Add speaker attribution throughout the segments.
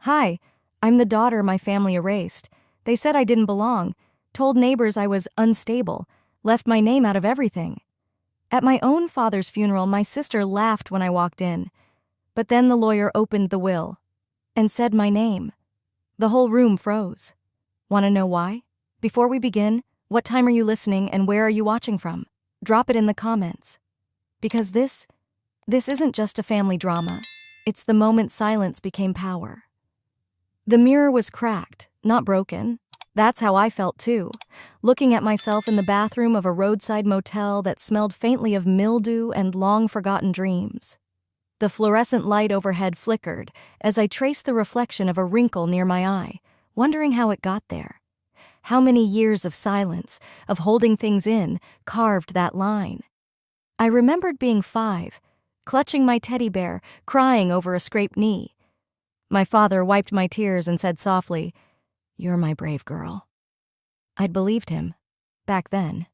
Speaker 1: Hi, I'm the daughter my family erased. They said I didn't belong, told neighbors I was unstable, left my name out of everything. At my own father's funeral, my sister laughed when I walked in. But then the lawyer opened the will and said my name. The whole room froze. Want to know why? Before we begin, what time are you listening and where are you watching from? Drop it in the comments. Because this isn't just a family drama. It's the moment silence became power. The mirror was cracked, not broken. That's how I felt too, looking at myself in the bathroom of a roadside motel that smelled faintly of mildew and long-forgotten dreams. The fluorescent light overhead flickered as I traced the reflection of a wrinkle near my eye, wondering how it got there. How many years of silence, of holding things in, carved that line? I remembered being 5, clutching my teddy bear, crying over a scraped knee. My father wiped my tears and said softly, "You're my brave girl." I'd believed him, back then.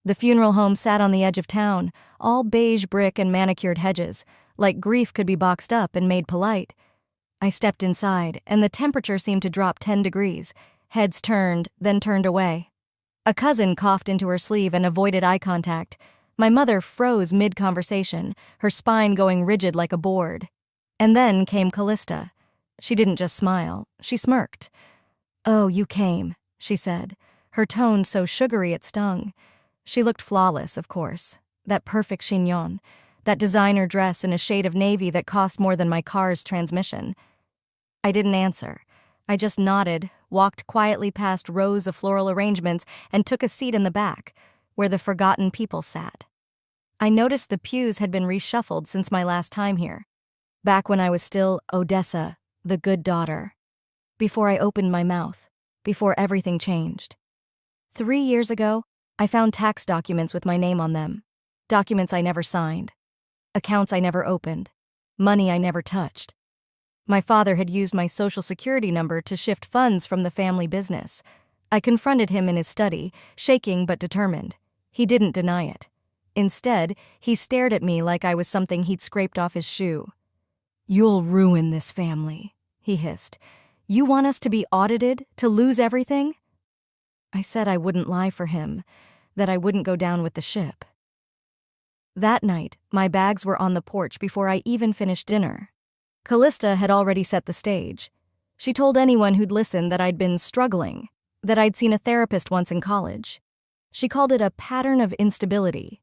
Speaker 1: The funeral home sat on the edge of town, all beige brick and manicured hedges, like grief could be boxed up and made polite. I stepped inside, and the temperature seemed to drop 10 degrees. Heads turned, then turned away. A cousin coughed into her sleeve and avoided eye contact. My mother froze mid-conversation, her spine going rigid like a board. And then came Callista. She didn't just smile, she smirked. "Oh, you came," she said, her tone so sugary it stung. She looked flawless, of course. That perfect chignon, that designer dress in a shade of navy that cost more than my car's transmission. I didn't answer. I just nodded, walked quietly past rows of floral arrangements, and took a seat in the back, where the forgotten people sat. I noticed the pews had been reshuffled since my last time here, back when I was still Odessa, the good daughter. Before I opened my mouth, before everything changed. 3 years ago, I found tax documents with my name on them. Documents I never signed. Accounts I never opened. Money I never touched. My father had used my social security number to shift funds from the family business. I confronted him in his study, shaking but determined. He didn't deny it. Instead, he stared at me like I was something he'd scraped off his shoe. "You'll ruin this family," he hissed. "You want us to be audited, to lose everything?" I said I wouldn't lie for him, that I wouldn't go down with the ship. That night, my bags were on the porch before I even finished dinner. Callista had already set the stage. She told anyone who'd listen that I'd been struggling, that I'd seen a therapist once in college. She called it a pattern of instability.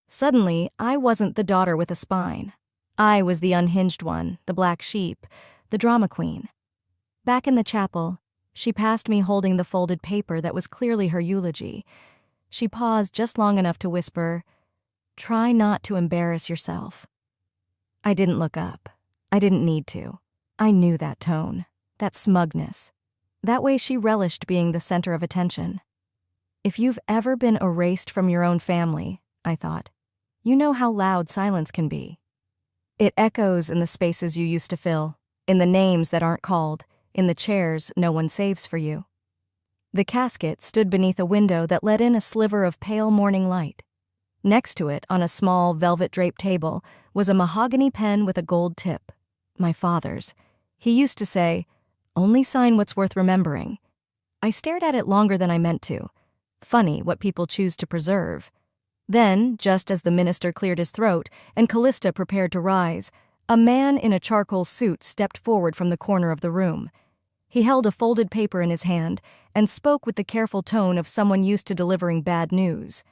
Speaker 1: Suddenly, I wasn't the daughter with a spine. I was the unhinged one, the black sheep, the drama queen. Back in the chapel, she passed me holding the folded paper that was clearly her eulogy. She paused just long enough to whisper, "Try not to embarrass yourself." I didn't look up. I didn't need to. I knew that tone, that smugness. That way she relished being the center of attention. If you've ever been erased from your own family, I thought, you know how loud silence can be. It echoes in the spaces you used to fill, in the names that aren't called, in the chairs no one saves for you. The casket stood beneath a window that let in a sliver of pale morning light. Next to it, on a small velvet-draped table, was a mahogany pen with a gold tip. My father's. He used to say, "Only sign what's worth remembering." I stared at it longer than I meant to. Funny what people choose to preserve. Then, just as the minister cleared his throat and Callista prepared to rise, a man in a charcoal suit stepped forward from the corner of the room. He held a folded paper in his hand and spoke with the careful tone of someone used to delivering bad news.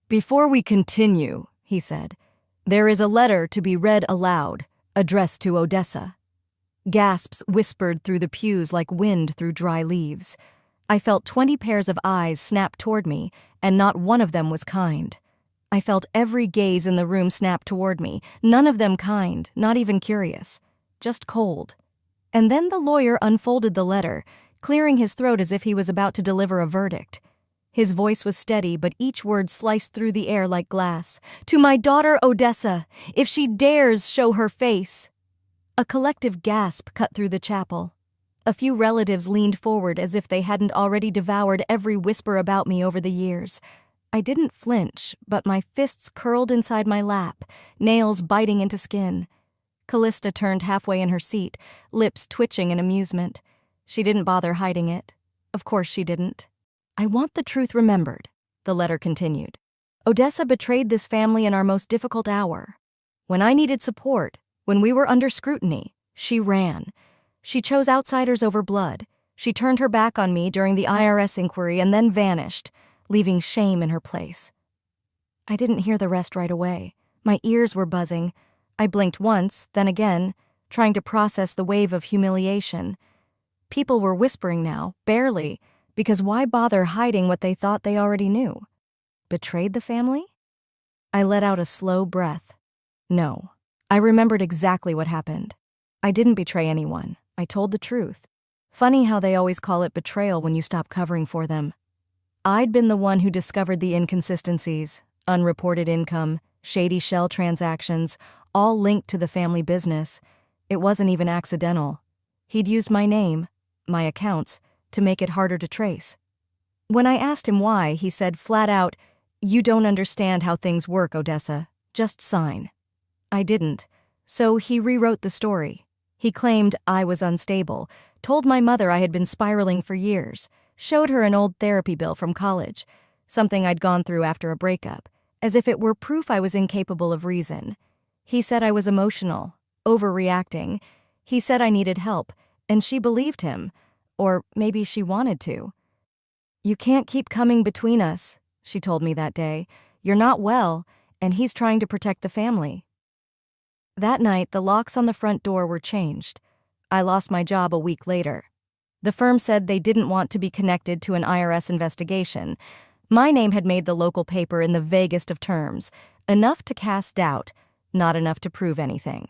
Speaker 1: "Before we continue," he said, "there is a letter to be read aloud, addressed to Odessa." Gasps whispered through the pews like wind through dry leaves. I felt 20 pairs of eyes snap toward me, and not one of them was kind. I felt every gaze in the room snap toward me, none of them kind, not even curious, just cold. And then the lawyer unfolded the letter, clearing his throat as if he was about to deliver a verdict. His voice was steady, but each word sliced through the air like glass. "To my daughter Odessa, if she dares show her face." A collective gasp cut through the chapel. A few relatives leaned forward as if they hadn't already devoured every whisper about me over the years. I didn't flinch, but my fists curled inside my lap, nails biting into skin. Callista turned halfway in her seat, lips twitching in amusement. She didn't bother hiding it. Of course she didn't. I want the truth remembered, the letter continued. Odessa betrayed this family in our most difficult hour. When I needed support, when we were under scrutiny, she ran. She chose outsiders over blood. She turned her back on me during the IRS inquiry and then vanished, leaving shame in her place. I didn't hear the rest right away. My ears were buzzing. I blinked once, then again, trying to process the wave of humiliation. People were whispering now, barely, because why bother hiding what they thought they already knew? Betrayed the family? I let out a slow breath. No. I remembered exactly what happened. I didn't betray anyone. I told the truth. Funny how they always call it betrayal when you stop covering for them. I'd been the one who discovered the inconsistencies, unreported income, shady shell transactions, all linked to the family business. It wasn't even accidental. He'd used my name, my accounts, to make it harder to trace. When I asked him why, he said flat out, "You don't understand how things work, Odessa. Just sign." I didn't, so he rewrote the story. He claimed I was unstable, told my mother I had been spiraling for years, showed her an old therapy bill from college, something I'd gone through after a breakup, as if it were proof I was incapable of reason. He said I was emotional, overreacting. He said I needed help, and she believed him, or maybe she wanted to. "You can't keep coming between us," she told me that day. "You're not well, and he's trying to protect the family." That night, the locks on the front door were changed. I lost my job a week later. The firm said they didn't want to be connected to an IRS investigation. My name had made the local paper in the vaguest of terms, enough to cast doubt, not enough to prove anything.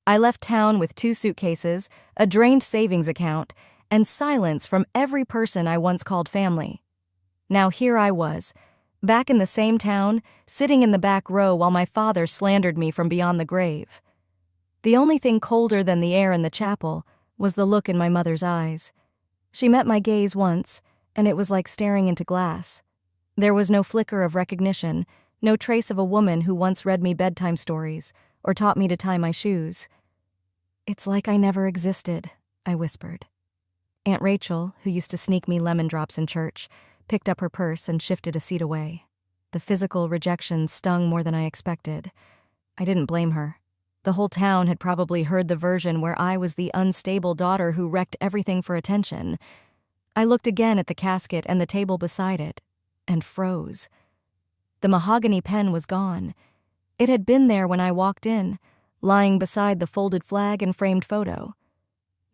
Speaker 1: I left town with 2 suitcases, a drained savings account, and silence from every person I once called family. Now here I was, back in the same town, sitting in the back row while my father slandered me from beyond the grave. The only thing colder than the air in the chapel was the look in my mother's eyes. She met my gaze once, and it was like staring into glass. There was no flicker of recognition, no trace of a woman who once read me bedtime stories or taught me to tie my shoes. "It's like I never existed," I whispered. Aunt Rachel, who used to sneak me lemon drops in church, picked up her purse and shifted a seat away. The physical rejection stung more than I expected. I didn't blame her. The whole town had probably heard the version where I was the unstable daughter who wrecked everything for attention. I looked again at the casket and the table beside it, and froze. The mahogany pen was gone. It had been there when I walked in, lying beside the folded flag and framed photo.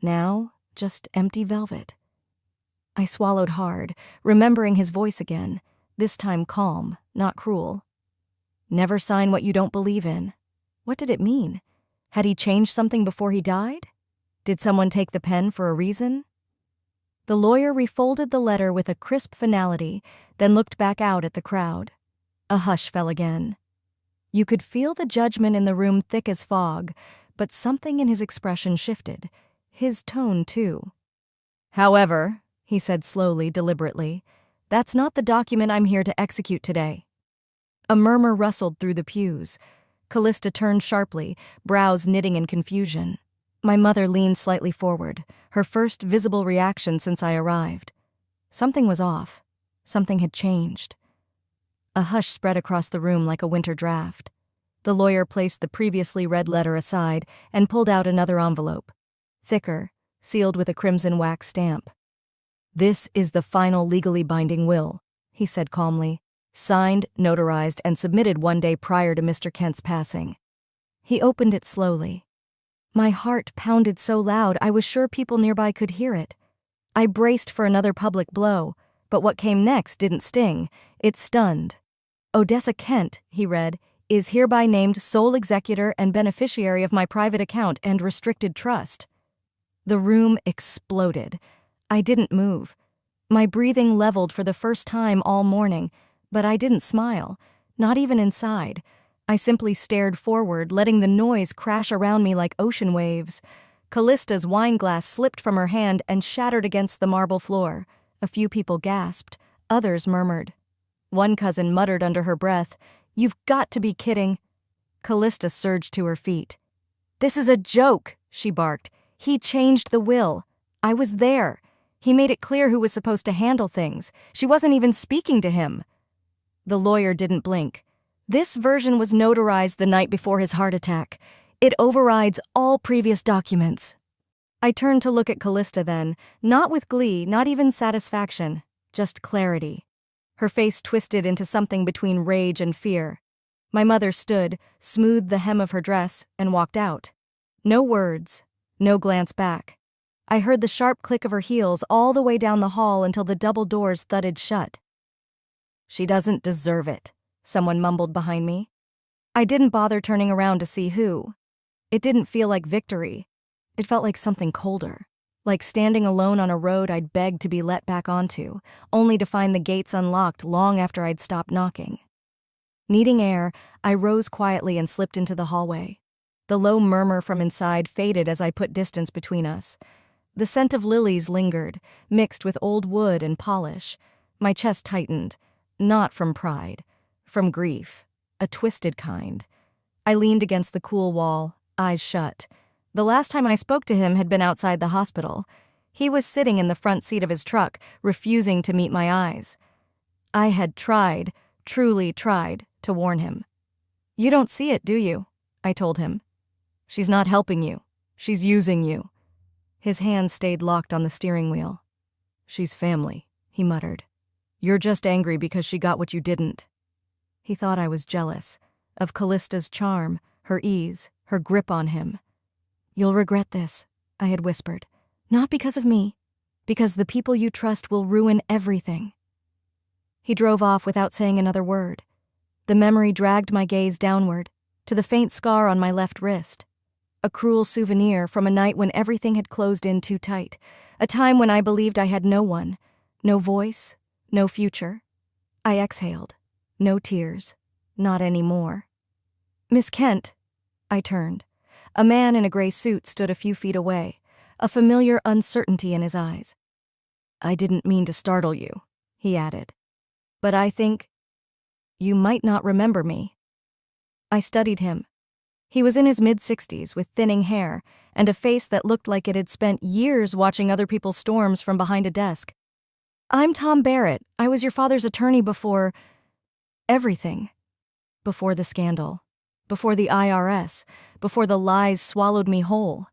Speaker 1: Now, just empty velvet. I swallowed hard, remembering his voice again, this time calm, not cruel. Never sign what you don't believe in. What did it mean? Had he changed something before he died? Did someone take the pen for a reason? The lawyer refolded the letter with a crisp finality, then looked back out at the crowd. A hush fell again. You could feel the judgment in the room thick as fog, but something in his expression shifted. His tone, too. "However," he said slowly, deliberately, "that's not the document I'm here to execute today." A murmur rustled through the pews. Callista turned sharply, brows knitting in confusion. My mother leaned slightly forward, her first visible reaction since I arrived. Something was off. Something had changed. A hush spread across the room like a winter draft. The lawyer placed the previously read letter aside and pulled out another envelope. Thicker, sealed with a crimson wax stamp. "This is the final legally binding will," he said calmly. "Signed, notarized, and submitted one day prior to Mr. Kent's passing." He opened it slowly. My heart pounded so loud I was sure people nearby could hear it. I braced for another public blow, but what came next didn't sting. It stunned. "Odessa Kent," he read, "is hereby named sole executor and beneficiary of my private account and restricted trust." The room exploded. I didn't move. My breathing leveled for the first time all morning, but I didn't smile, not even inside. I simply stared forward, letting the noise crash around me like ocean waves. Callista's wine glass slipped from her hand and shattered against the marble floor. A few people gasped. Others murmured. One cousin muttered under her breath, "You've got to be kidding." Callista surged to her feet. "This is a joke," she barked. "He changed the will. I was there. He made it clear who was supposed to handle things. She wasn't even speaking to him." The lawyer didn't blink. "This version was notarized the night before his heart attack. It overrides all previous documents." I turned to look at Callista then, not with glee, not even satisfaction, just clarity. Her face twisted into something between rage and fear. My mother stood, smoothed the hem of her dress, and walked out. No words, no glance back. I heard the sharp click of her heels all the way down the hall until the double doors thudded shut. "She doesn't deserve it," someone mumbled behind me. I didn't bother turning around to see who. It didn't feel like victory. It felt like something colder, like standing alone on a road I'd begged to be let back onto, only to find the gates unlocked long after I'd stopped knocking. Needing air, I rose quietly and slipped into the hallway. The low murmur from inside faded as I put distance between us. The scent of lilies lingered, mixed with old wood and polish. My chest tightened, not from pride, from grief, a twisted kind. I leaned against the cool wall, eyes shut. The last time I spoke to him had been outside the hospital. He was sitting in the front seat of his truck, refusing to meet my eyes. I had tried, truly tried, to warn him. "You don't see it, do you?" I told him. "She's not helping you. She's using you." His hand stayed locked on the steering wheel. "She's family," he muttered. "You're just angry because she got what you didn't." He thought I was jealous of Callista's charm, her ease, her grip on him. "You'll regret this," I had whispered. "Not because of me, because the people you trust will ruin everything." He drove off without saying another word. The memory dragged my gaze downward, to the faint scar on my left wrist. A cruel souvenir from a night when everything had closed in too tight, a time when I believed I had no one, no voice, no future. I exhaled. No tears. Not anymore. "Miss Kent." I turned. A man in a gray suit stood a few feet away, a familiar uncertainty in his eyes. "I didn't mean to startle you," he added. "But I think you might not remember me." I studied him. He was in his mid-60s with thinning hair and a face that looked like it had spent years watching other people's storms from behind a desk. "I'm Tom Barrett. I was your father's attorney before everything. Before the scandal. Before the IRS. Before the lies swallowed me whole."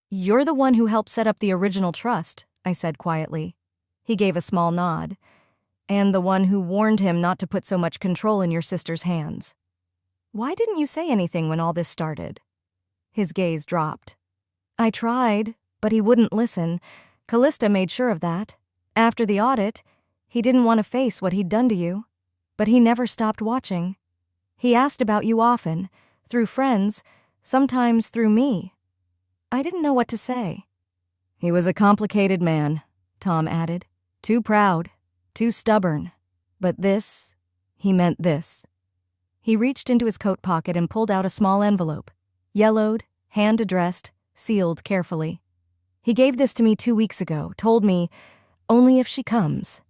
Speaker 1: "You're the one who helped set up the original trust," I said quietly. He gave a small nod. "And the one who warned him not to put so much control in your sister's hands. Why didn't you say anything when all this started?" His gaze dropped. "I tried, but he wouldn't listen. Callista made sure of that. After the audit, he didn't want to face what he'd done to you. But he never stopped watching. He asked about you often, through friends, sometimes through me." I didn't know what to say. "He was a complicated man," Tom added. "Too proud, too stubborn. But this, he meant this." He reached into his coat pocket and pulled out a small envelope, yellowed, hand-addressed, sealed carefully. "He gave this to me 2 weeks ago, told me, only if she comes."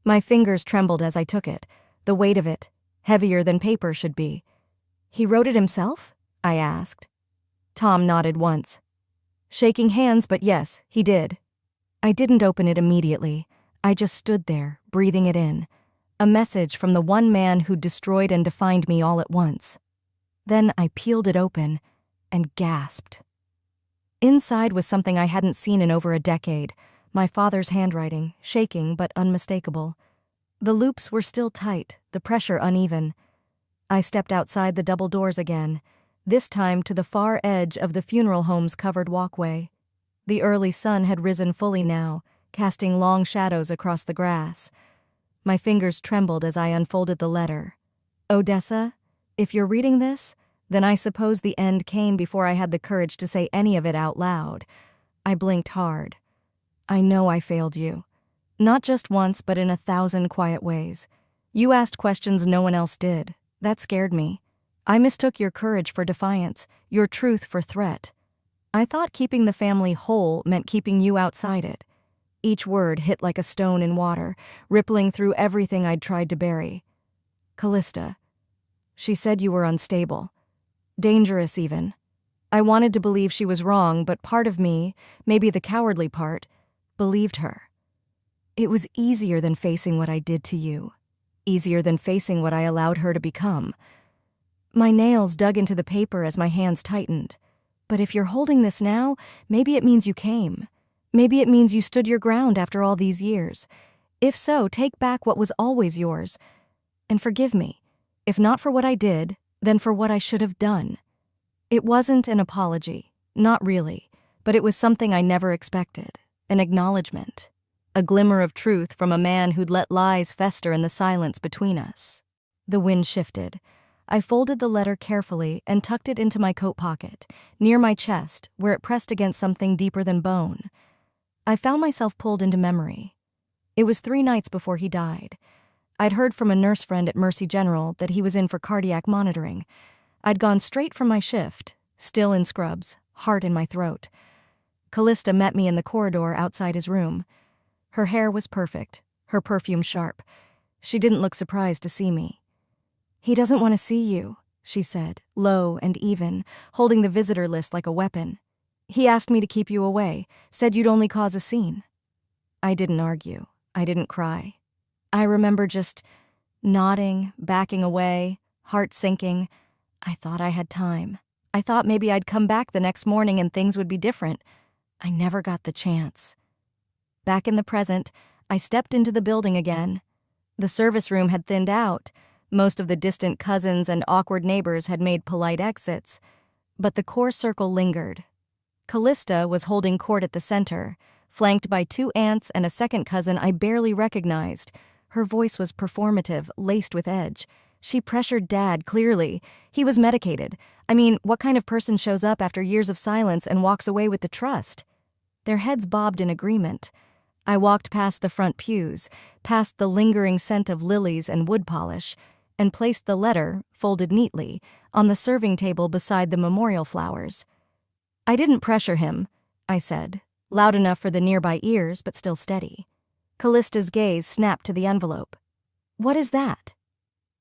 Speaker 1: My fingers trembled as I took it, the weight of it, heavier than paper should be. "He wrote it himself?" I asked. Tom nodded once. Shaking hands, but yes, he did. I didn't open it immediately. I just stood there, breathing it in. A message from the one man who destroyed and defined me all at once. Then I peeled it open and gasped. Inside was something I hadn't seen in over a decade, my father's handwriting, shaking but unmistakable. The loops were still tight, the pressure uneven. I stepped outside the double doors again, this time to the far edge of the funeral home's covered walkway. The early sun had risen fully now, casting long shadows across the grass. My fingers trembled as I unfolded the letter. "Odessa, if you're reading this, then I suppose the end came before I had the courage to say any of it out loud." I blinked hard. "I know I failed you. Not just once, but in 1,000 quiet ways. You asked questions no one else did. That scared me. I mistook your courage for defiance, your truth for threat. I thought keeping the family whole meant keeping you outside it." Each word hit like a stone in water, rippling through everything I'd tried to bury. "Callista. She said you were unstable. Dangerous, even. I wanted to believe she was wrong, but part of me, maybe the cowardly part, believed her. It was easier than facing what I did to you. Easier than facing what I allowed her to become. My nails dug into the paper as my hands tightened. But if you're holding this now, maybe it means you came. Maybe it means you stood your ground after all these years. If so, take back what was always yours. And forgive me. If not for what I did, then for what I should have done. It wasn't an apology. Not really. But it was something I never expected. An acknowledgement. A glimmer of truth from a man who'd let lies fester in the silence between us. The wind shifted. I folded the letter carefully and tucked it into my coat pocket, near my chest, where it pressed against something deeper than bone. I found myself pulled into memory. It was 3 nights before he died. I'd heard from a nurse friend at Mercy General that he was in for cardiac monitoring. I'd gone straight from my shift, still in scrubs, heart in my throat. Callista met me in the corridor outside his room. Her hair was perfect, her perfume sharp. She didn't look surprised to see me. "He doesn't want to see you," she said, low and even, holding the visitor list like a weapon. "He asked me to keep you away, said you'd only cause a scene." I didn't argue. I didn't cry. I remember just nodding, backing away, heart sinking. I thought I had time. I thought maybe I'd come back the next morning and things would be different. I never got the chance. Back in the present, I stepped into the building again. The service room had thinned out. Most of the distant cousins and awkward neighbors had made polite exits. But the core circle lingered. Callista was holding court at the center, flanked by 2 aunts and a second cousin I barely recognized. Her voice was performative, laced with edge. She pressured Dad, clearly. He was medicated. I mean, what kind of person shows up after years of silence and walks away with the trust? Their heads bobbed in agreement. I walked past the front pews, past the lingering scent of lilies and wood polish, and placed the letter, folded neatly, on the serving table beside the memorial flowers. "I didn't pressure him," I said, loud enough for the nearby ears, but still steady. Callista's gaze snapped to the envelope. "What is that?"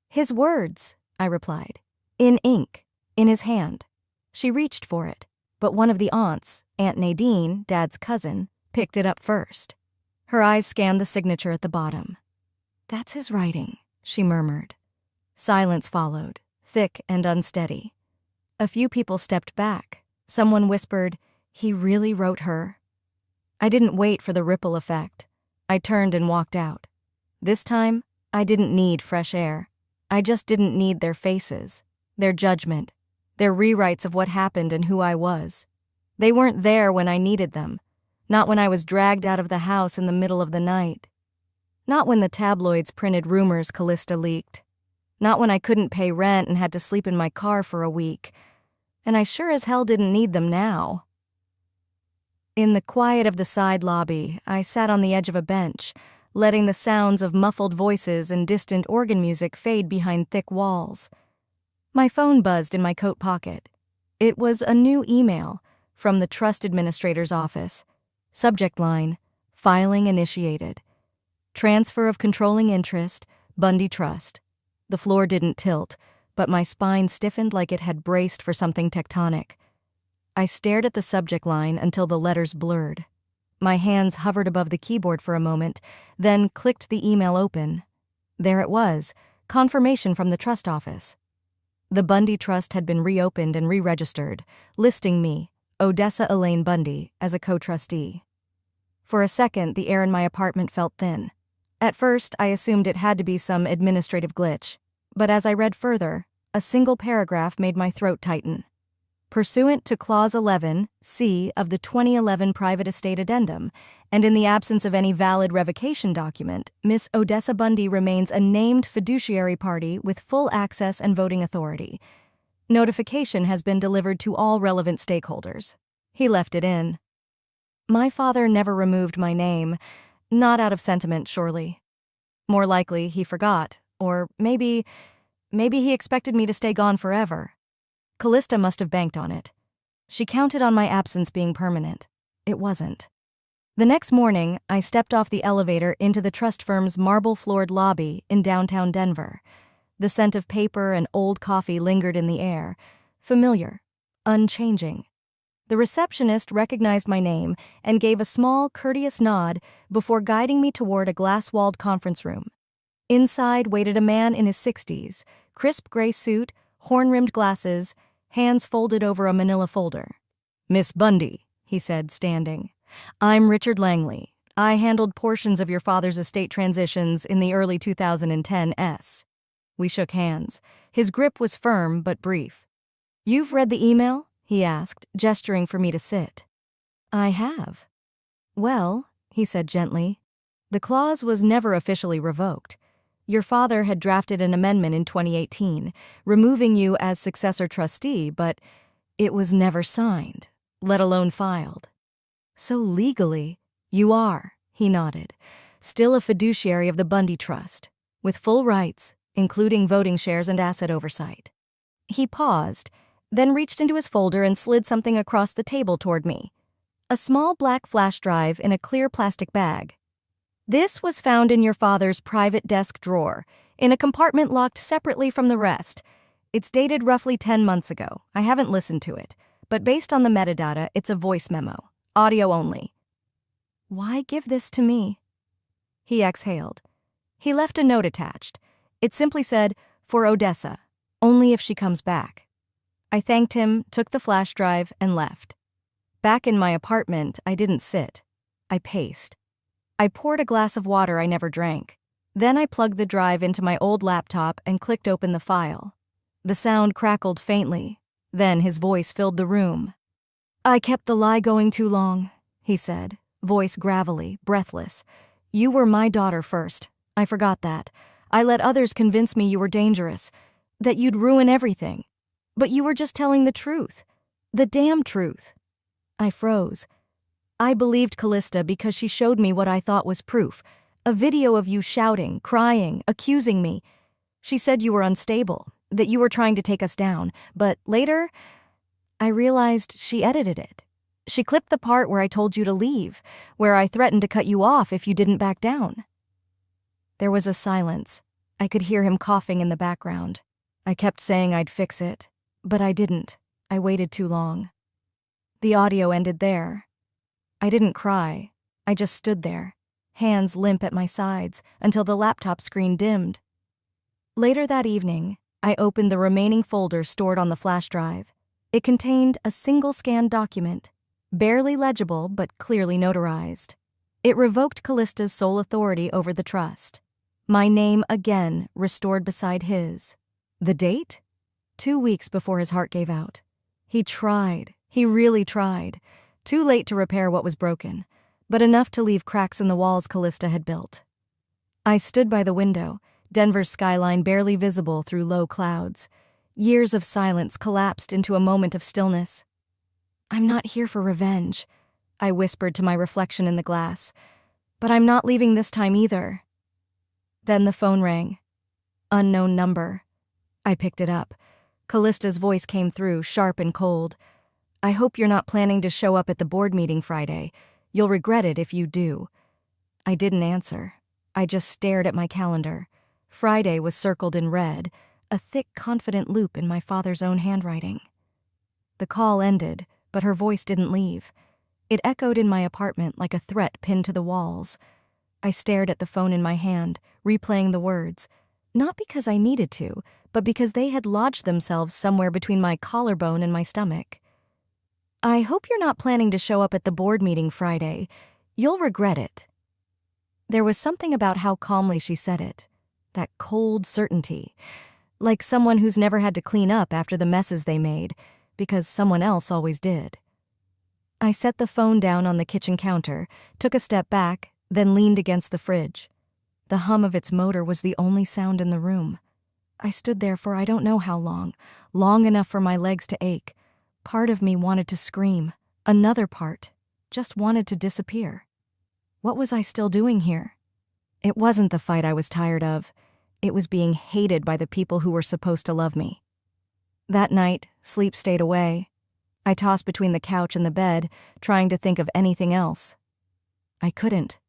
Speaker 1: "His words," I replied, in ink, in his hand. She reached for it, but one of the aunts, Aunt Nadine, Dad's cousin, picked it up first. Her eyes scanned the signature at the bottom. "That's his writing," she murmured. Silence followed, thick and unsteady. A few people stepped back. Someone whispered, "He really wrote her." I didn't wait for the ripple effect. I turned and walked out. This time, I didn't need fresh air. I just didn't need their faces, their judgment, their rewrites of what happened and who I was. They weren't there when I needed them. Not when I was dragged out of the house in the middle of the night. Not when the tabloids printed rumors Callista leaked. Not when I couldn't pay rent and had to sleep in my car for a week. And I sure as hell didn't need them now. In the quiet of the side lobby, I sat on the edge of a bench, letting the sounds of muffled voices and distant organ music fade behind thick walls. My phone buzzed in my coat pocket. It was a new email from the trust administrator's office. Subject line, filing initiated. Transfer of controlling interest, Bundy Trust. The floor didn't tilt, but my spine stiffened like it had braced for something tectonic. I stared at the subject line until the letters blurred. My hands hovered above the keyboard for a moment, then clicked the email open. There it was, confirmation from the trust office. The Bundy Trust had been reopened and re-registered, listing me, Odessa Elaine Bundy, as a co-trustee. For a second, the air in my apartment felt thin. At first, I assumed it had to be some administrative glitch, but as I read further, a single paragraph made my throat tighten. Pursuant to Clause 11, C of the 2011 Private Estate Addendum, and in the absence of any valid revocation document, Miss Odessa Bundy remains a named fiduciary party with full access and voting authority. Notification has been delivered to all relevant stakeholders. He left it in. My father never removed my name, not out of sentiment, surely. More likely, he forgot, or maybe he expected me to stay gone forever. Callista must have banked on it. She counted on my absence being permanent. It wasn't. The next morning, I stepped off the elevator into the trust firm's marble-floored lobby in downtown Denver. The scent of paper and old coffee lingered in the air. Familiar. unchanging. The receptionist recognized my name and gave a small, courteous nod before guiding me toward a glass-walled conference room. Inside waited a man in his 60s, crisp gray suit, horn-rimmed glasses, hands folded over a manila folder. "Miss Bundy," he said, standing. "I'm Richard Langley. I handled portions of your father's estate transitions in the early 2010s. We shook hands. His grip was firm but brief. "You've read the email?" he asked, gesturing for me to sit. "I have." "Well," he said gently, "the clause was never officially revoked. Your father had drafted an amendment in 2018, removing you as successor trustee, but it was never signed, let alone filed. So legally, you are," he nodded, "still a fiduciary of the Bundy Trust, with full rights, including voting shares and asset oversight." He paused, then reached into his folder and slid something across the table toward me. A small black flash drive in a clear plastic bag. "This was found in your father's private desk drawer, in a compartment locked separately from the rest. It's dated roughly 10 months ago. I haven't listened to it, but based on the metadata, it's a voice memo, audio only." "Why give this to me?" He exhaled. He left a note attached. It simply said, "For Odessa, only if she comes back." I thanked him, took the flash drive, and left. Back in my apartment, I didn't sit. I paced. I poured a glass of water I never drank. Then I plugged the drive into my old laptop and clicked open the file. The sound crackled faintly. Then his voice filled the room. "I kept the lie going too long," he said, voice gravelly, breathless. "You were my daughter first. I forgot that. I let others convince me you were dangerous, that you'd ruin everything. But you were just telling the truth. The damn truth." I froze. I believed Callista because she showed me what I thought was proof. A video of you shouting, crying, accusing me. She said you were unstable, that you were trying to take us down. But later, I realized she edited it. She clipped the part where I told you to leave, where I threatened to cut you off if you didn't back down. There was a silence. I could hear him coughing in the background. I kept saying I'd fix it. But I didn't. I waited too long. The audio ended there. I didn't cry. I just stood there, hands limp at my sides, until the laptop screen dimmed. Later that evening, I opened the remaining folder stored on the flash drive. It contained a single scanned document, barely legible but clearly notarized. It revoked Callista's sole authority over the trust. My name again restored beside his. The date? 2 weeks before his heart gave out. He tried. He really tried. Too late to repair what was broken, but enough to leave cracks in the walls Callista had built. I stood by the window, Denver's skyline barely visible through low clouds. Years of silence collapsed into a moment of stillness. "I'm not here for revenge," I whispered to my reflection in the glass. "But I'm not leaving this time either." Then the phone rang. Unknown number. I picked it up. Callista's voice came through, sharp and cold. "I hope you're not planning to show up at the board meeting Friday. You'll regret it if you do." I didn't answer. I just stared at my calendar. Friday was circled in red, a thick, confident loop in my father's own handwriting. The call ended, but her voice didn't leave. It echoed in my apartment like a threat pinned to the walls. I stared at the phone in my hand, replaying the words, not because I needed to, but because they had lodged themselves somewhere between my collarbone and my stomach. "I hope you're not planning to show up at the board meeting Friday. You'll regret it." There was something about how calmly she said it, that cold certainty, like someone who's never had to clean up after the messes they made, because someone else always did. I set the phone down on the kitchen counter, took a step back, then leaned against the fridge. The hum of its motor was the only sound in the room. I stood there for I don't know how long, long enough for my legs to ache. Part of me wanted to scream. Another part just wanted to disappear. What was I still doing here? It wasn't the fight I was tired of. It was being hated by the people who were supposed to love me. That night, sleep stayed away. I tossed between the couch and the bed, trying to think of anything else. I couldn't.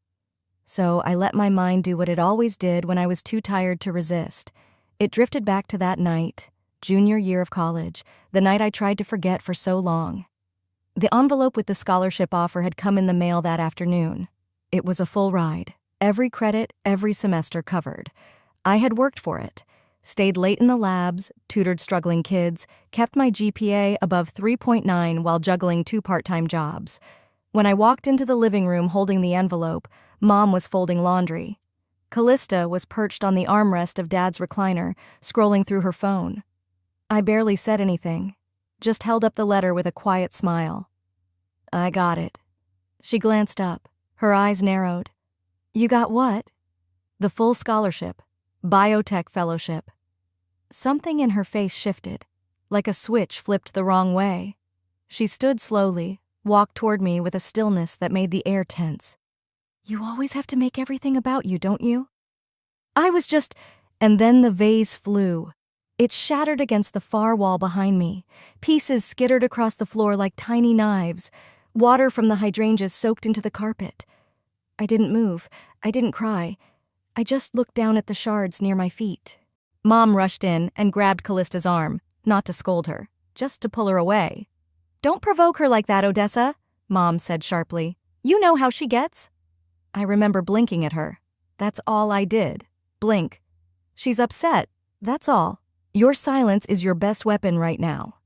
Speaker 1: So I let my mind do what it always did when I was too tired to resist. It drifted back to that night, junior year of college, the night I tried to forget for so long. The envelope with the scholarship offer had come in the mail that afternoon. It was a full ride. Every credit, every semester covered. I had worked for it. Stayed late in the labs, tutored struggling kids, kept my GPA above 3.9 while juggling 2 part-time jobs. When I walked into the living room holding the envelope, Mom was folding laundry. Callista was perched on the armrest of Dad's recliner, scrolling through her phone. I barely said anything, just held up the letter with a quiet smile. I got it. She glanced up, her eyes narrowed. You got what? The full scholarship, biotech fellowship. Something in her face shifted, like a switch flipped the wrong way. She stood slowly, walked toward me with a stillness that made the air tense. You always have to make everything about you, don't you? And then the vase flew. It shattered against the far wall behind me. Pieces skittered across the floor like tiny knives. Water from the hydrangeas soaked into the carpet. I didn't move. I didn't cry. I just looked down at the shards near my feet. Mom rushed in and grabbed Callista's arm, not to scold her, just to pull her away. Don't provoke her like that, Odessa, Mom said sharply. You know how she gets. I remember blinking at her. That's all I did. Blink. She's upset. That's all. Your silence is your best weapon right now.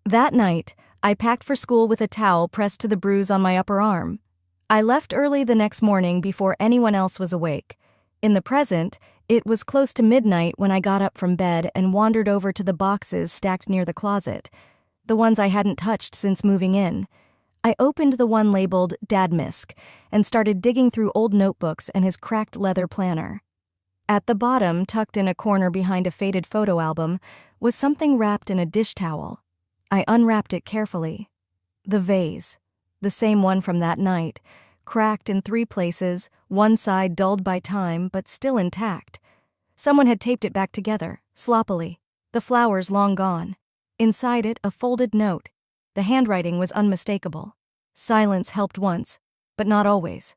Speaker 1: That night, I packed for school with a towel pressed to the bruise on my upper arm. I left early the next morning before anyone else was awake. In the present, it was close to midnight when I got up from bed and wandered over to the boxes stacked near the closet, the ones I hadn't touched since moving in. I opened the one labeled Dadmisk and started digging through old notebooks and his cracked leather planner. At the bottom, tucked in a corner behind a faded photo album, was something wrapped in a dish towel. I unwrapped it carefully. The vase, the same one from that night, cracked in 3 places, one side dulled by time but still intact. Someone had taped it back together, sloppily, the flowers long gone. Inside it, a folded note. The handwriting was unmistakable. Silence helped once, but not always.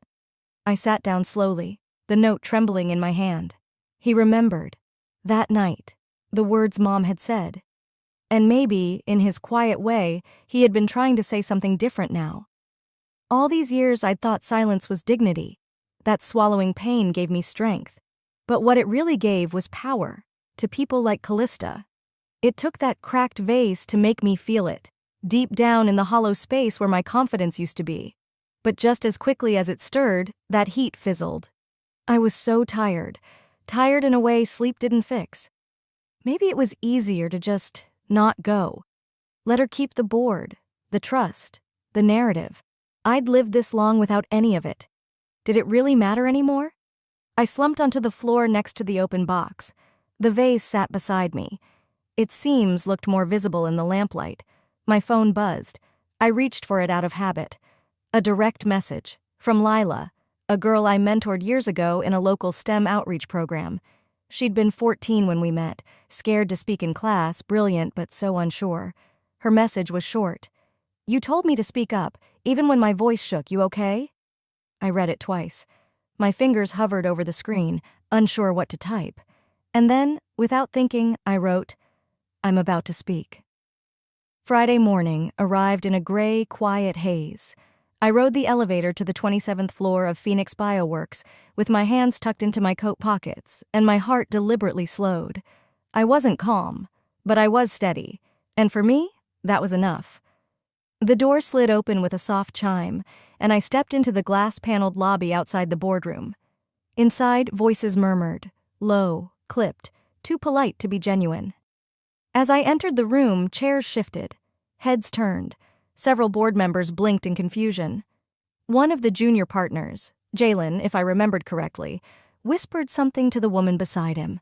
Speaker 1: I sat down slowly, the note trembling in my hand. He remembered. That night, the words Mom had said. And maybe, in his quiet way, he had been trying to say something different now. All these years I'd thought silence was dignity. That swallowing pain gave me strength. But what it really gave was power, to people like Callista. It took that cracked vase to make me feel it, deep down in the hollow space where my confidence used to be. But just as quickly as it stirred, that heat fizzled. I was so tired in a way sleep didn't fix. Maybe it was easier to just not go. Let her keep the board, the trust, the narrative. I'd lived this long without any of it. Did it really matter anymore? I slumped onto the floor next to the open box. The vase sat beside me. Its seams looked more visible in the lamplight. My phone buzzed. I reached for it out of habit. A direct message, from Lila, a girl I mentored years ago in a local STEM outreach program. She'd been 14 when we met, scared to speak in class, brilliant but so unsure. Her message was short. You told me to speak up, even when my voice shook. You okay? I read it twice. My fingers hovered over the screen, unsure what to type. And then, without thinking, I wrote, I'm about to speak. Friday morning arrived in a gray, quiet haze. I rode the elevator to the 27th floor of Phoenix Bioworks, with my hands tucked into my coat pockets, and my heart deliberately slowed. I wasn't calm, but I was steady, and for me, that was enough. The door slid open with a soft chime, and I stepped into the glass-paneled lobby outside the boardroom. Inside, voices murmured, low, clipped, too polite to be genuine. As I entered the room, chairs shifted. Heads turned. Several board members blinked in confusion. One of the junior partners, Jalen, if I remembered correctly, whispered something to the woman beside him.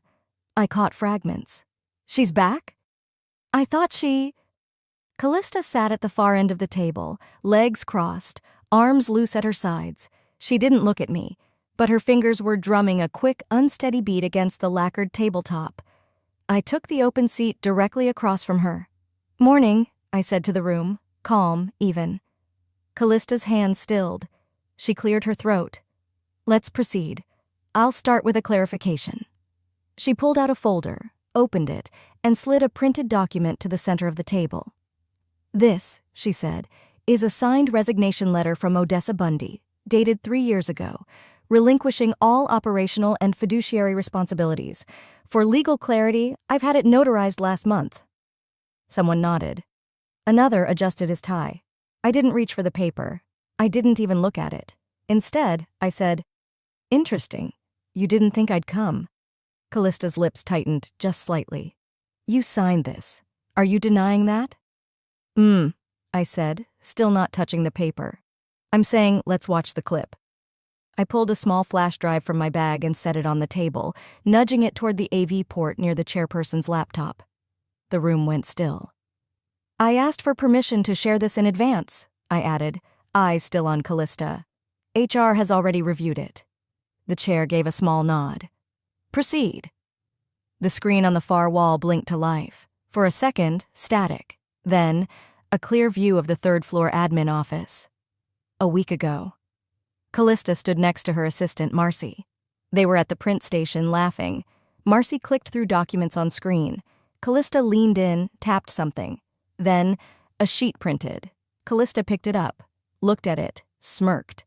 Speaker 1: I caught fragments. She's back? I thought she... Callista sat at the far end of the table, legs crossed, arms loose at her sides. She didn't look at me, but her fingers were drumming a quick, unsteady beat against the lacquered tabletop. I took the open seat directly across from her. Morning, I said to the room, calm, even. Callista's hand stilled. She cleared her throat. Let's proceed. I'll start with a clarification. She pulled out a folder, opened it, and slid a printed document to the center of the table. "This," she said, "is a signed resignation letter from Odessa Bundy, dated 3 years ago, relinquishing all operational and fiduciary responsibilities. For legal clarity, I've had it notarized last month." Someone nodded. Another adjusted his tie. I didn't reach for the paper. I didn't even look at it. Instead, I said, "Interesting. You didn't think I'd come." Callista's lips tightened just slightly. "You signed this. Are you denying that?" I said, still not touching the paper. "I'm saying let's watch the clip." I pulled a small flash drive from my bag and set it on the table, nudging it toward the AV port near the chairperson's laptop. The room went still. "I asked for permission to share this in advance," I added, eyes still on Callista. "HR has already reviewed it." The chair gave a small nod. "Proceed." The screen on the far wall blinked to life. For a second, static. Then, a clear view of the third-floor admin office. A week ago. Callista stood next to her assistant, Marcy. They were at the print station, laughing. Marcy clicked through documents on screen. Callista leaned in, tapped something. Then, a sheet printed. Callista picked it up, looked at it, smirked.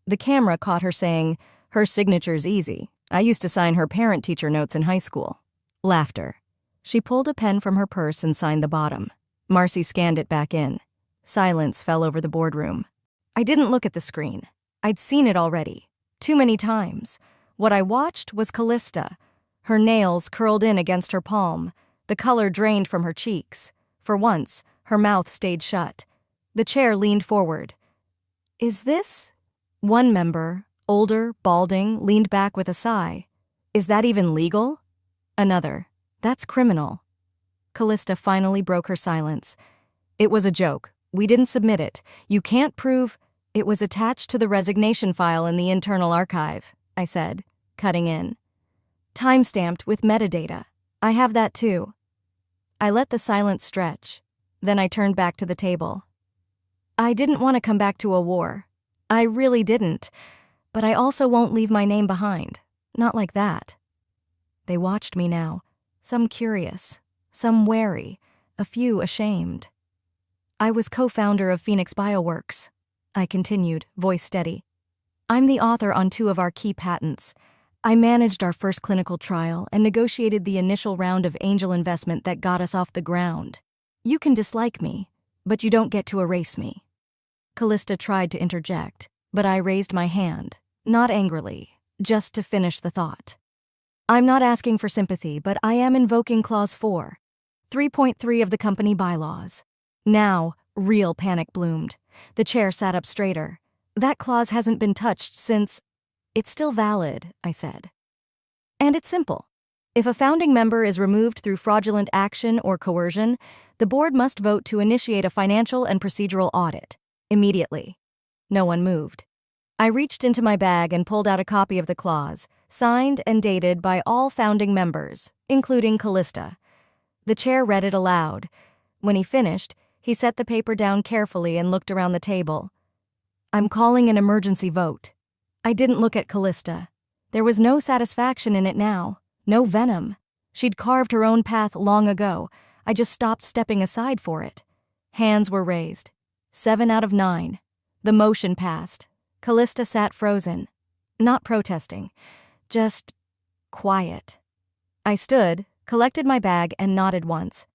Speaker 1: The camera caught her saying, "Her signature's easy. I used to sign her parent-teacher notes in high school." Laughter. She pulled a pen from her purse and signed the bottom. Marcy scanned it back in. Silence fell over the boardroom. I didn't look at the screen. I'd seen it already. Too many times. What I watched was Callista. Her nails curled in against her palm. The color drained from her cheeks. For once, her mouth stayed shut. The chair leaned forward. "Is this?" One member, older, balding, leaned back with a sigh. "Is that even legal?" Another. "That's criminal." Callista finally broke her silence. "It was a joke. We didn't submit it. You can't prove—" "It was attached to the resignation file in the internal archive," I said, cutting in. "Timestamped with metadata. I have that too." I let the silence stretch. Then I turned back to the table. I didn't want to come back to a war. I really didn't. But I also won't leave my name behind. Not like that. They watched me now. Some curious, some wary, a few ashamed. "I was co-founder of Phoenix Bioworks," I continued, voice steady. "I'm the author on 2 of our key patents. I managed our first clinical trial and negotiated the initial round of angel investment that got us off the ground. You can dislike me, but you don't get to erase me." Callista tried to interject, but I raised my hand, not angrily, just to finish the thought. "I'm not asking for sympathy, but I am invoking Clause 4, 3.3 of the company bylaws." Now, real panic bloomed. The chair sat up straighter. "That clause hasn't been touched since—" "It's still valid," I said. "And it's simple. If a founding member is removed through fraudulent action or coercion, the board must vote to initiate a financial and procedural audit. Immediately." No one moved. I reached into my bag and pulled out a copy of the clause, signed and dated by all founding members, including Callista. The chair read it aloud. When he finished, he set the paper down carefully and looked around the table. "I'm calling an emergency vote." I didn't look at Callista. There was no satisfaction in it now, no venom. She'd carved her own path long ago. I just stopped stepping aside for it. Hands were raised. 7 out of 9. The motion passed. Callista sat frozen. Not protesting. Just quiet. I stood, collected my bag, and nodded once.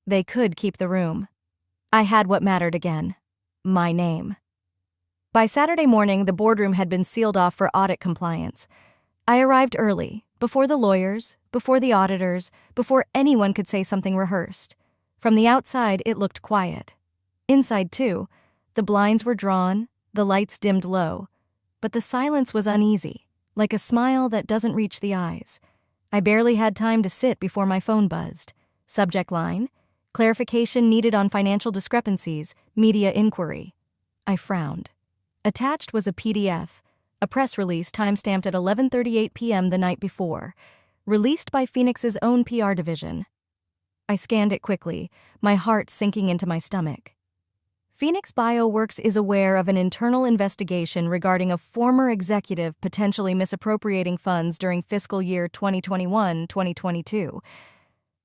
Speaker 1: They could keep the room. I had what mattered again. My name. By Saturday morning, the boardroom had been sealed off for audit compliance. I arrived early, before the lawyers, before the auditors, before anyone could say something rehearsed. From the outside, it looked quiet. Inside, too, the blinds were drawn, the lights dimmed low, but the silence was uneasy, like a smile that doesn't reach the eyes. I barely had time to sit before my phone buzzed. Subject line: clarification needed on financial discrepancies, media inquiry. I frowned. Attached was a PDF, a press release timestamped at 11:38 p.m. the night before, released by Phoenix's own PR division. I scanned it quickly, my heart sinking into my stomach. Phoenix Bioworks is aware of an internal investigation regarding a former executive potentially misappropriating funds during fiscal year 2021-2022.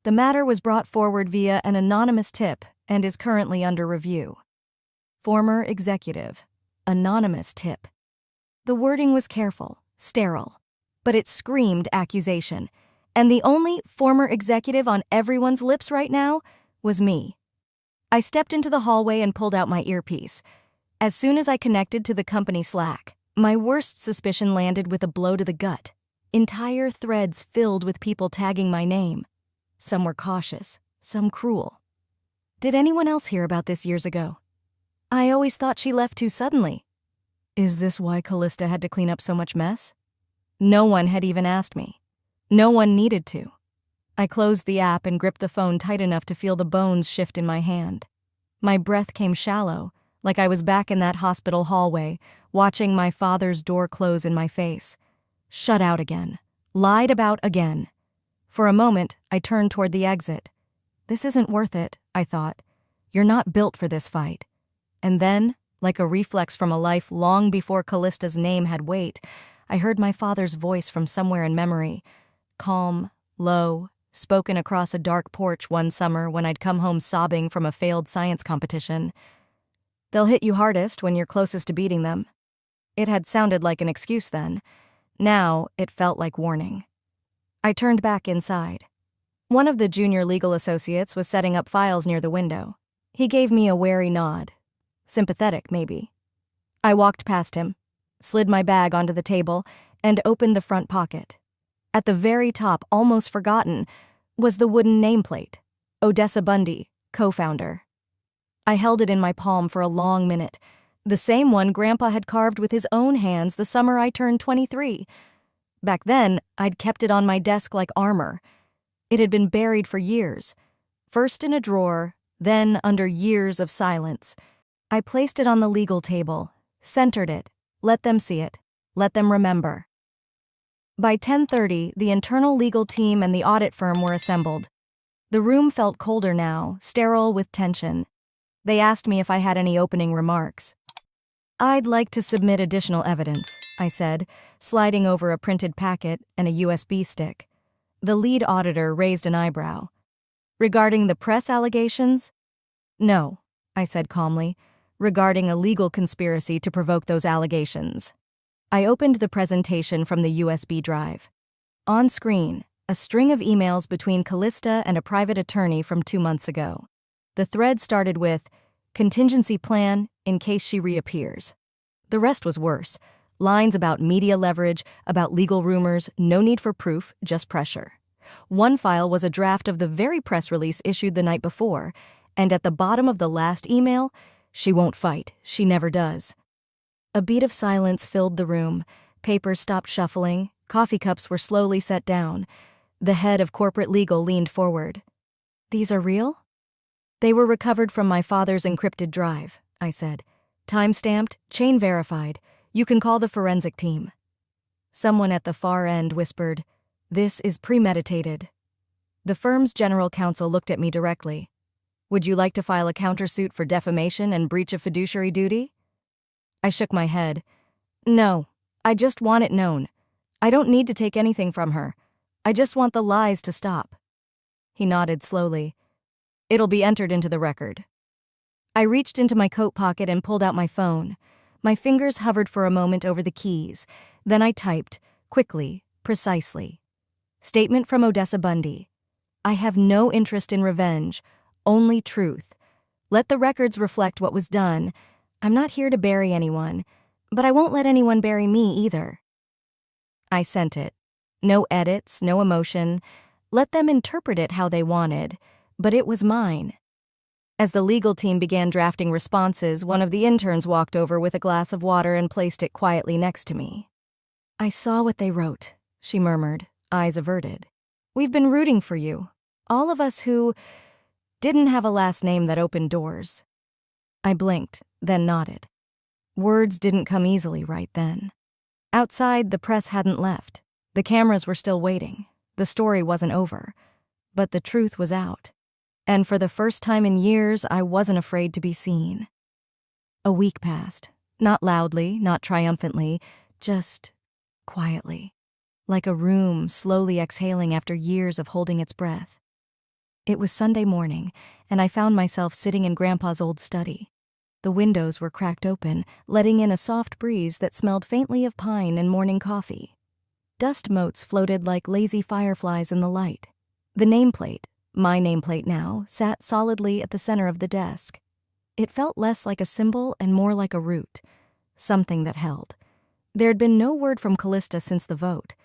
Speaker 1: The matter was brought forward via an anonymous tip and is currently under review. Former executive. Anonymous tip. The wording was careful, sterile, but it screamed accusation, and the only former executive on everyone's lips right now was me. I stepped into the hallway and pulled out my earpiece. As soon as I connected to the company Slack, my worst suspicion landed with a blow to the gut. Entire threads filled with people tagging my name. Some were cautious, some cruel. Did anyone else hear about this years ago? I always thought she left too suddenly. Is this why Callista had to clean up so much mess? No one had even asked me. No one needed to. I closed the app and gripped the phone tight enough to feel the bones shift in my hand. My breath came shallow, like I was back in that hospital hallway, watching my father's door close in my face. Shut out again. Lied about again. For a moment, I turned toward the exit. This isn't worth it, I thought. You're not built for this fight. And then, like a reflex from a life long before Callista's name had weight, I heard my father's voice from somewhere in memory. Calm, low, spoken across a dark porch one summer when I'd come home sobbing from a failed science competition. They'll hit you hardest when you're closest to beating them. It had sounded like an excuse then. Now, it felt like warning. I turned back inside. One of the junior legal associates was setting up files near the window. He gave me a wary nod. Sympathetic, maybe. I walked past him, slid my bag onto the table, and opened the front pocket. At the very top, almost forgotten, was the wooden nameplate, Odessa Bundy, co-founder. I held it in my palm for a long minute, the same one Grandpa had carved with his own hands the summer I turned 23. Back then, I'd kept it on my desk like armor. It had been buried for years, first in a drawer, then under years of silence. I placed it on the legal table, centered it, let them see it, let them remember. By 10:30, the internal legal team and the audit firm were assembled. The room felt colder now, sterile with tension. They asked me if I had any opening remarks. I'd like to submit additional evidence, I said, sliding over a printed packet and a USB stick. The lead auditor raised an eyebrow. Regarding the press allegations? No, I said calmly, regarding a legal conspiracy to provoke those allegations. I opened the presentation from the USB drive. On screen, a string of emails between Callista and a private attorney from 2 months ago. The thread started with, "Contingency plan in case she reappears." The rest was worse. Lines about media leverage, about legal rumors, no need for proof, just pressure. One file was a draft of the very press release issued the night before, and at the bottom of the last email, "She won't fight, she never does." A beat of silence filled the room. Papers stopped shuffling. Coffee cups were slowly set down. The head of corporate legal leaned forward. "These are real?" "They were recovered from my father's encrypted drive," I said. "Time-stamped, chain-verified. You can call the forensic team." Someone at the far end whispered, "This is premeditated." The firm's general counsel looked at me directly. "Would you like to file a countersuit for defamation and breach of fiduciary duty?" I shook my head. "No, I just want it known. I don't need to take anything from her. I just want the lies to stop." He nodded slowly. "It'll be entered into the record." I reached into my coat pocket and pulled out my phone. My fingers hovered for a moment over the keys. Then I typed, quickly, precisely. Statement from Odessa Bundy. "I have no interest in revenge, only truth. Let the records reflect what was done. I'm not here to bury anyone, but I won't let anyone bury me either." I sent it. No edits, no emotion. Let them interpret it how they wanted, but it was mine. As the legal team began drafting responses, one of the interns walked over with a glass of water and placed it quietly next to me. "I saw what they wrote," she murmured, eyes averted. "We've been rooting for you. All of us who didn't have a last name that opened doors." I blinked, then nodded. Words didn't come easily right then. Outside, the press hadn't left. The cameras were still waiting. The story wasn't over. But the truth was out. And for the first time in years, I wasn't afraid to be seen. A week passed. Not loudly, not triumphantly, just quietly. Like a room slowly exhaling after years of holding its breath. It was Sunday morning, and I found myself sitting in Grandpa's old study. The windows were cracked open, letting in a soft breeze that smelled faintly of pine and morning coffee. Dust motes floated like lazy fireflies in the light. The nameplate, my nameplate now, sat solidly at the center of the desk. It felt less like a symbol and more like a root, something that held. There had been no word from Callista since the vote.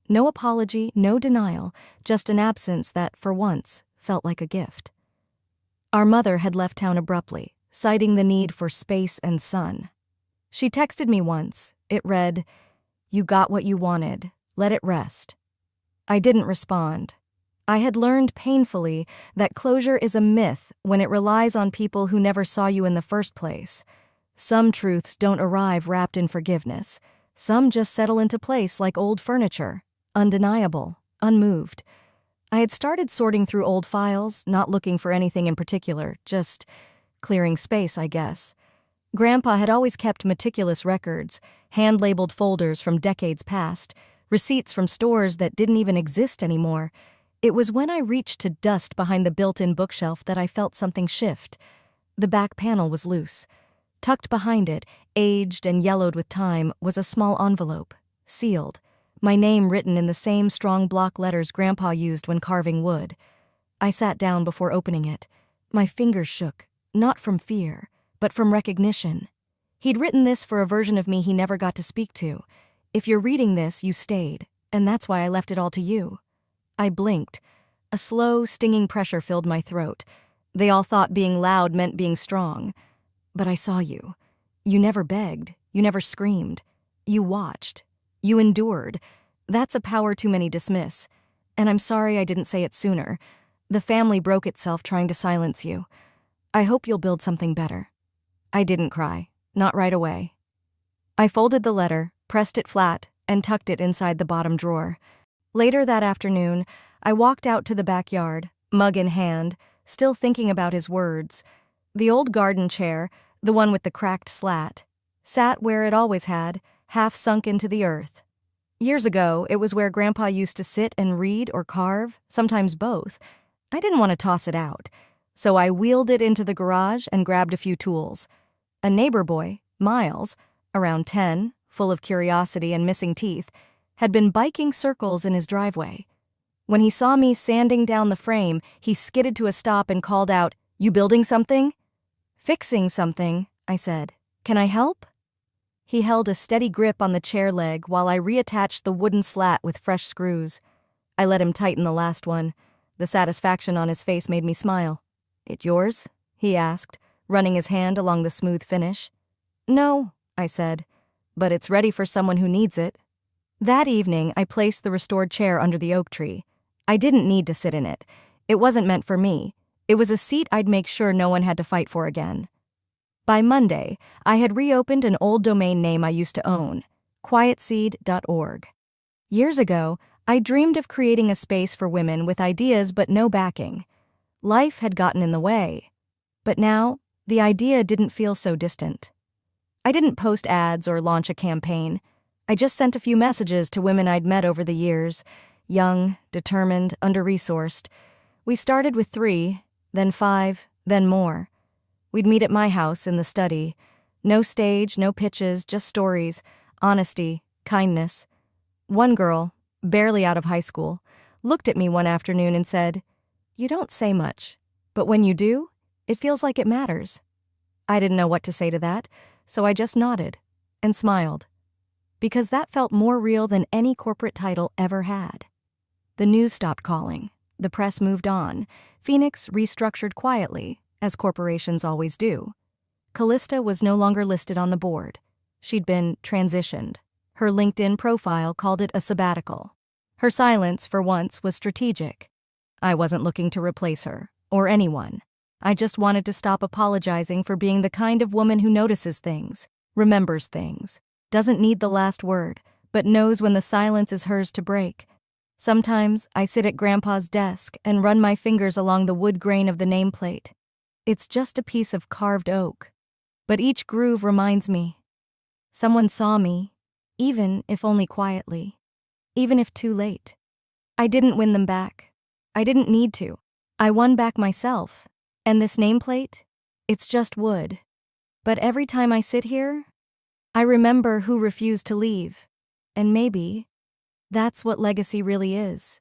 Speaker 1: No apology, no denial, just an absence that, for once, felt like a gift. Our mother had left town abruptly, citing the need for space and sun. She texted me once. It read, "You got what you wanted. Let it rest." I didn't respond. I had learned painfully that closure is a myth when it relies on people who never saw you in the first place. Some truths don't arrive wrapped in forgiveness. Some just settle into place like old furniture, undeniable, unmoved. I had started sorting through old files, not looking for anything in particular, just clearing space, I guess. Grandpa had always kept meticulous records, hand-labeled folders from decades past, receipts from stores that didn't even exist anymore. It was when I reached to dust behind the built-in bookshelf that I felt something shift. The back panel was loose. Tucked behind it, aged and yellowed with time, was a small envelope, sealed. My name written in the same strong block letters Grandpa used when carving wood. I sat down before opening it. My fingers shook, not from fear, but from recognition. He'd written this for a version of me he never got to speak to. "If you're reading this, you stayed, and that's why I left it all to you." I blinked. A slow, stinging pressure filled my throat. They all thought being loud meant being strong. But I saw you. You never begged. You never screamed. You watched. You endured. That's a power too many dismiss. And I'm sorry I didn't say it sooner. The family broke itself trying to silence you. I hope you'll build something better. I didn't cry. Not right away. I folded the letter, pressed it flat, and tucked it inside the bottom drawer. Later that afternoon, I walked out to the backyard, mug in hand, still thinking about his words. The old garden chair, the one with the cracked slat, sat where it always had, half sunk into the earth. Years ago, it was where Grandpa used to sit and read or carve, sometimes both. I didn't want to toss it out, so I wheeled it into the garage and grabbed a few tools. A neighbor boy, Miles, around 10, full of curiosity and missing teeth, had been biking circles in his driveway. When he saw me sanding down the frame, he skidded to a stop and called out, "You building something?" "Fixing something," I said. "Can I help?" He held a steady grip on the chair leg while I reattached the wooden slat with fresh screws. I let him tighten the last one. The satisfaction on his face made me smile. "It yours?" he asked, running his hand along the smooth finish. "No," I said, "but it's ready for someone who needs it." That evening, I placed the restored chair under the oak tree. I didn't need to sit in it. It wasn't meant for me. It was a seat I'd make sure no one had to fight for again. By Monday, I had reopened an old domain name I used to own, quietseed.org. Years ago, I dreamed of creating a space for women with ideas but no backing. Life had gotten in the way. But now, the idea didn't feel so distant. I didn't post ads or launch a campaign. I just sent a few messages to women I'd met over the years, young, determined, under-resourced. We started with 3, then 5, then more. We'd meet at my house in the study. No stage, no pitches, just stories, honesty, kindness. One girl, barely out of high school, looked at me one afternoon and said, "You don't say much, but when you do, it feels like it matters." I didn't know what to say to that, so I just nodded and smiled. Because that felt more real than any corporate title ever had. The news stopped calling. The press moved on. Phoenix restructured quietly, as corporations always do. Callista was no longer listed on the board. She'd been transitioned. Her LinkedIn profile called it a sabbatical. Her silence, for once, was strategic. I wasn't looking to replace her, or anyone. I just wanted to stop apologizing for being the kind of woman who notices things, remembers things, doesn't need the last word, but knows when the silence is hers to break. Sometimes I sit at Grandpa's desk and run my fingers along the wood grain of the nameplate. It's just a piece of carved oak. But each groove reminds me. Someone saw me, even if only quietly, even if too late. I didn't win them back. I didn't need to. I won back myself. And this nameplate? It's just wood. But every time I sit here, I remember who refused to leave. And maybe that's what legacy really is.